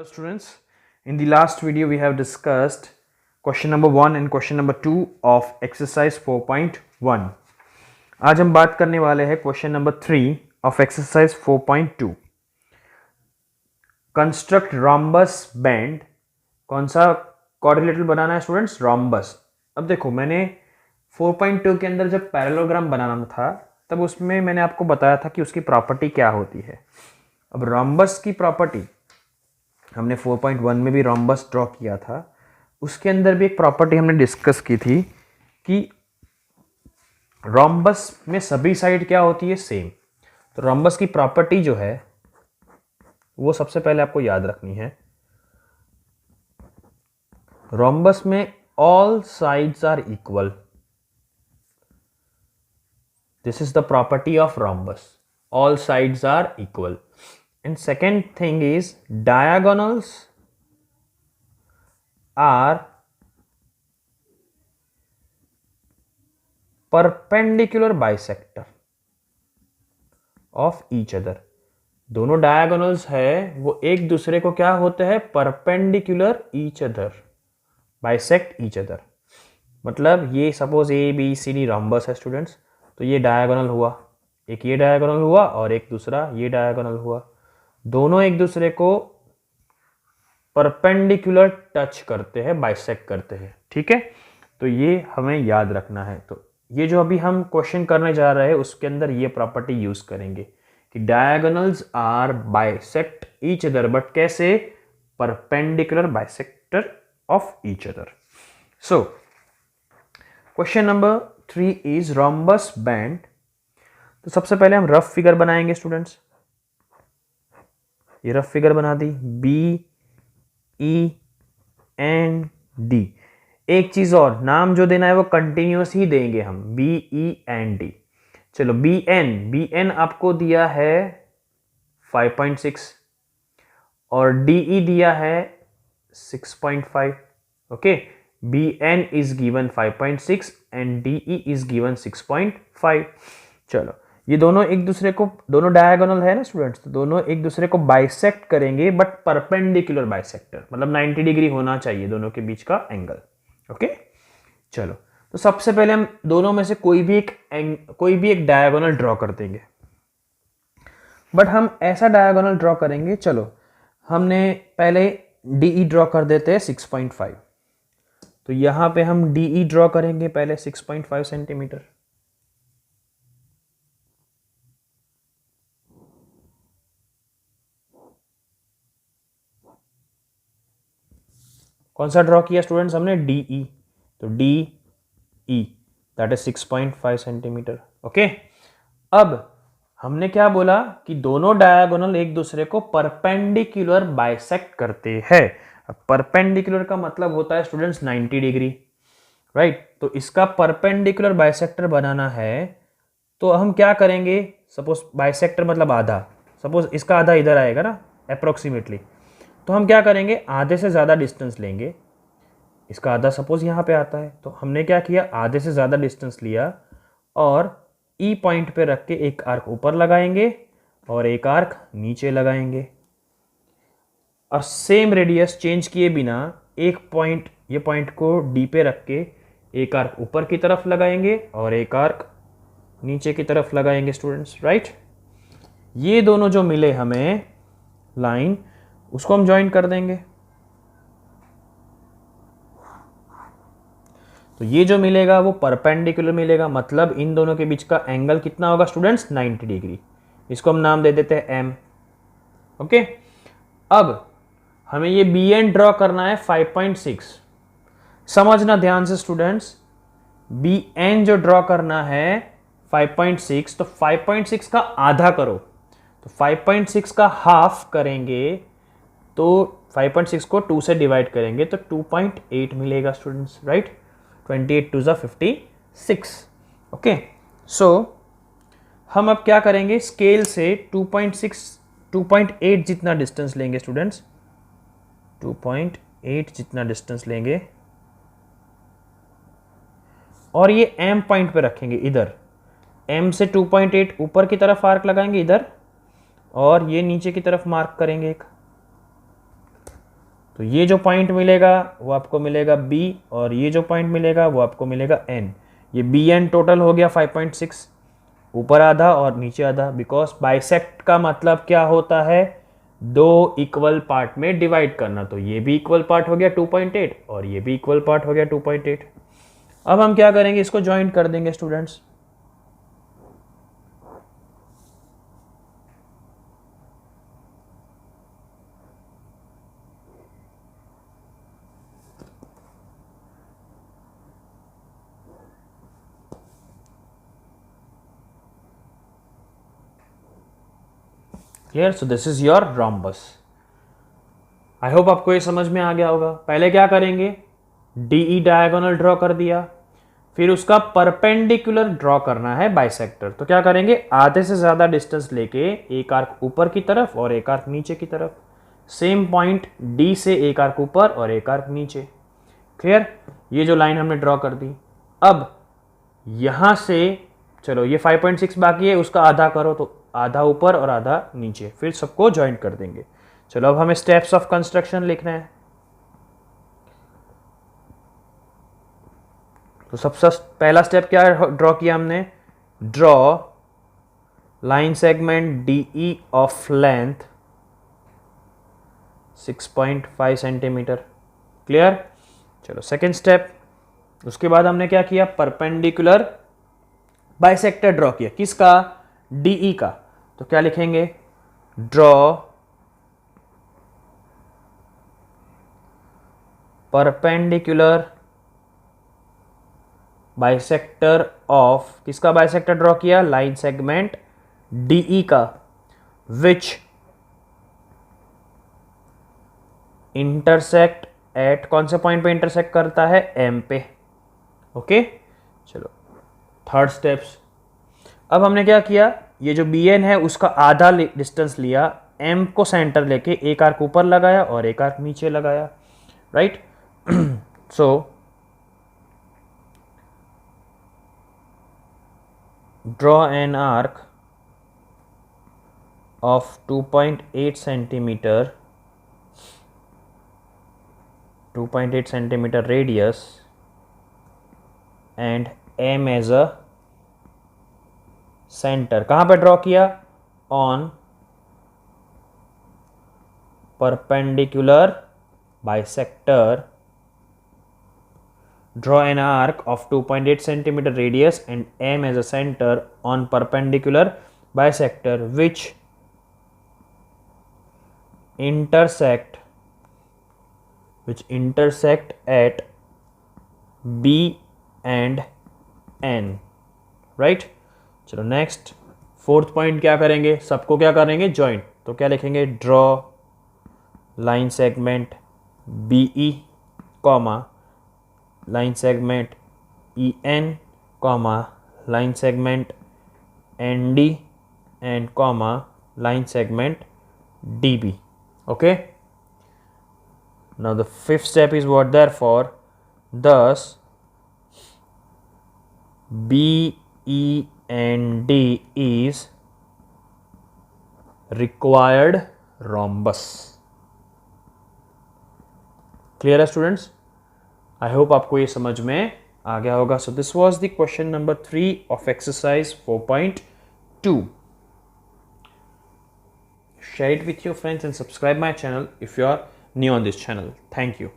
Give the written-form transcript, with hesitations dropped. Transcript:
Hello students, in the last video we have discussed question number 1 and question number 2 of exercise 4.1. आज हम बात करने वाले हैं question number 3 of exercise 4.2. Construct rhombus band. कौन सा क्वाड्रिलेटरल बनाना है स्टूडेंट्स? रॉम्बस. अब देखो मैंने 4.2 के अंदर जब पैरेललोग्राम बनाना था तब उसमें मैंने आपको बताया था कि उसकी प्रॉपर्टी क्या होती है. अब रॉम्बस की प्रॉपर्टी हमने 4.1 में भी रॉम्बस ड्रॉ किया था, उसके अंदर भी एक प्रॉपर्टी हमने डिस्कस की थी कि रॉम्बस में सभी साइड क्या होती है? सेम. तो रॉम्बस की प्रॉपर्टी जो है वो सबसे पहले आपको याद रखनी है. रॉम्बस में all sides are equal. This is the property of rhombus. All sides are equal. And second thing is diagonals are perpendicular bisector of each other. दोनों diagonals है वो एक दूसरे को क्या होते हैं? perpendicular each other, bisect each other. मतलब ये suppose A B C D rhombus है स्टूडेंट्स, तो ये डायगोनल हुआ, एक ये डायगोनल हुआ और एक दूसरा ये डायगोनल हुआ. दोनों एक दूसरे को परपेंडिकुलर टच करते हैं, बाइसेक्ट करते हैं. ठीक है, तो ये हमें याद रखना है. तो ये जो अभी हम क्वेश्चन करने जा रहे हैं उसके अंदर ये प्रॉपर्टी यूज करेंगे कि diagonals are bisect each other, but कैसे? Perpendicular bisector of each other. So question number 3 is rhombus bend. तो सबसे पहले हम रफ फिगर बनाएंगे स्टूडेंट्स. ये रफ फिगर बना दी. B E N D. एक चीज और, नाम जो देना है वो कंटिन्यूअस ही देंगे हम. B E N D. चलो बी एन आपको दिया है 5.6 और डी ई दिया है 6.5. Okay, B N is given 5.6 and D E is given 6.5. चलो ये दोनों एक दूसरे को, दोनों डायगोनल है ना स्टूडेंट्स, तो दोनों एक दूसरे को बाइसेक्ट करेंगे, बट परपेंडिकुलर बाइसेक्टर, मतलब 90 डिग्री होना चाहिए दोनों के बीच का एंगल. ओके, चलो तो सबसे पहले हम दोनों में से कोई भी एक डायगोनल ड्रॉ कर देंगे, बट हम ऐसा डायगोनल ड्रॉ करेंगे. चलो हमने पहले डीई ड्रॉ कर देते हैं 6.5. तो यहां पे हम डीई ड्रॉ करेंगे पहले 6.5 सेंटीमीटर. कौन सा ड्रॉ किया स्टूडेंट्स हमने? डीई. तो DE that is 6.5 centimetre. Okay, अब हमने क्या बोला कि दोनों डायगोनल एक दूसरे को परपेंडिकुलर बाइसेक्ट करते हैं. परपेंडिकुलर का मतलब होता है स्टूडेंट्स 90 डिग्री, राइट. तो इसका परपेंडिकुलर बाइसेक्टर बनाना है तो हम क्या करेंगे? सपोज बाइसेक्टर मतलब आधा, सपोज इसका आधा इधर आएगा ना अप्रोक्सीमेटली, तो हम क्या करेंगे? आधे से ज़्यादा डिस्टेंस लेंगे. इसका आधा सपोज यहाँ पे आता है, तो हमने क्या किया? आधे से ज़्यादा डिस्टेंस लिया और ई पॉइंट पे रख के एक आर्क ऊपर लगाएंगे और एक आर्क नीचे लगाएंगे. और सेम रेडियस चेंज किए बिना एक पॉइंट, ये पॉइंट को डी पे रख के एक आर्क ऊपर की तरफ लगाएंगे और एक आर्क नीचे की तरफ लगाएंगे स्टूडेंट्स, राइट. ये दोनों जो मिले हमें लाइन, उसको हम ज्वाइन कर देंगे. तो ये जो मिलेगा वो परपेंडिकुलर मिलेगा, मतलब इन दोनों के बीच का एंगल कितना होगा स्टूडेंट्स? 90 डिग्री. इसको हम नाम दे देते हैं एम. ओके, अब हमें ये बी एन ड्रॉ करना है 5.6. समझना ध्यान से स्टूडेंट्स, बी एन जो ड्रॉ करना है 5.6, तो 5.6 का आधा करो. तो 5.6 का हाफ करेंगे तो 5.6 को 2 से डिवाइड करेंगे तो 2.8 मिलेगा स्टूडेंट्स, राइट. 28 2 56. ओके, सो हम अब क्या करेंगे? स्केल से 2.8 जितना डिस्टेंस लेंगे स्टूडेंट्स. 2.8 जितना डिस्टेंस लेंगे और ये एम पॉइंट पे रखेंगे इधर. एम से 2.8 ऊपर की तरफ आर्क लगाएंगे इधर और ये नीचे की तरफ मार्क करेंगे एक. तो ये जो पॉइंट मिलेगा वो आपको मिलेगा B, और ये जो पॉइंट मिलेगा वो आपको मिलेगा N। ये BN टोटल हो गया 5.6, ऊपर आधा और नीचे आधा, बिकॉज बाइसेक्ट का मतलब क्या होता है, दो इक्वल पार्ट में डिवाइड करना। तो ये भी इक्वल पार्ट हो गया 2.8 और ये भी इक्वल पार्ट हो गया 2.8। अब हम क्या करेंगे, इसको ज्वाइंट कर देंगे students. Clear? So this is your rhombus. I hope आपको ये समझ में आ गया होगा। पहले क्या करेंगे, डीई डायगोनल ड्रॉ कर दिया, फिर उसका परपेंडिकुलर ड्रॉ करना है बाइसेक्टर। तो क्या करेंगे, आधे से ज्यादा डिस्टेंस लेके एक आर्क ऊपर की तरफ और एक आर्क नीचे की तरफ, सेम पॉइंट डी से एक आर्क ऊपर और एक आर्क नीचे। क्लियर? ये जो लाइन हमने ड्रॉ कर दी। अब यहां से चलो ये 5.6 बाकी है, उसका आधा करो, तो आधा ऊपर और आधा नीचे, फिर सबको ज्वाइंट कर देंगे। चलो अब हमें स्टेप्स ऑफ कंस्ट्रक्शन लिखना है। तो सबसे पहला स्टेप क्या ड्रॉ किया हमने, draw line segment DE of length 6.5 centimetre. Clear? चलो सेकेंड स्टेप, उसके बाद हमने क्या किया, परपेंडिकुलर बाइसेक्टर ड्रॉ किया। किसका? DE का। तो क्या लिखेंगे, ड्रॉ परपेंडिकुलर बाइसेक्टर ऑफ, किसका बाइसेक्टर ड्रॉ किया, लाइन सेगमेंट DE का, विच इंटरसेक्ट एट, कौन से पॉइंट पे इंटरसेक्ट करता है, M पे। ओके चलो थर्ड स्टेप्स। अब हमने क्या किया, ये जो BN है उसका आधा डिस्टेंस लिया, M को सेंटर लेके एक आर्क ऊपर लगाया और एक आर्क नीचे लगाया, right? So draw an arc of 2.8 centimeter, 2.8 centimeter radius and M as a center। कहां पे ड्रॉ किया, on perpendicular bisector, draw an arc of 2.8 centimeter radius and M as a center on perpendicular bisector which intersect at B and N, right? चलो next fourth point क्या करेंगे, सबको क्या करेंगे, joint. तो क्या लिखेंगे, draw line segment BE comma line segment EN comma line segment ND and comma line segment DB। okay, now the fifth step is what, therefore thus BE and D is required rhombus। Clear है students? I hope आपको ये समझ में आ गया होगा। So this was the question number 3 of exercise 4.2। Share it with your friends and subscribe my channel if you are new on this channel. Thank you.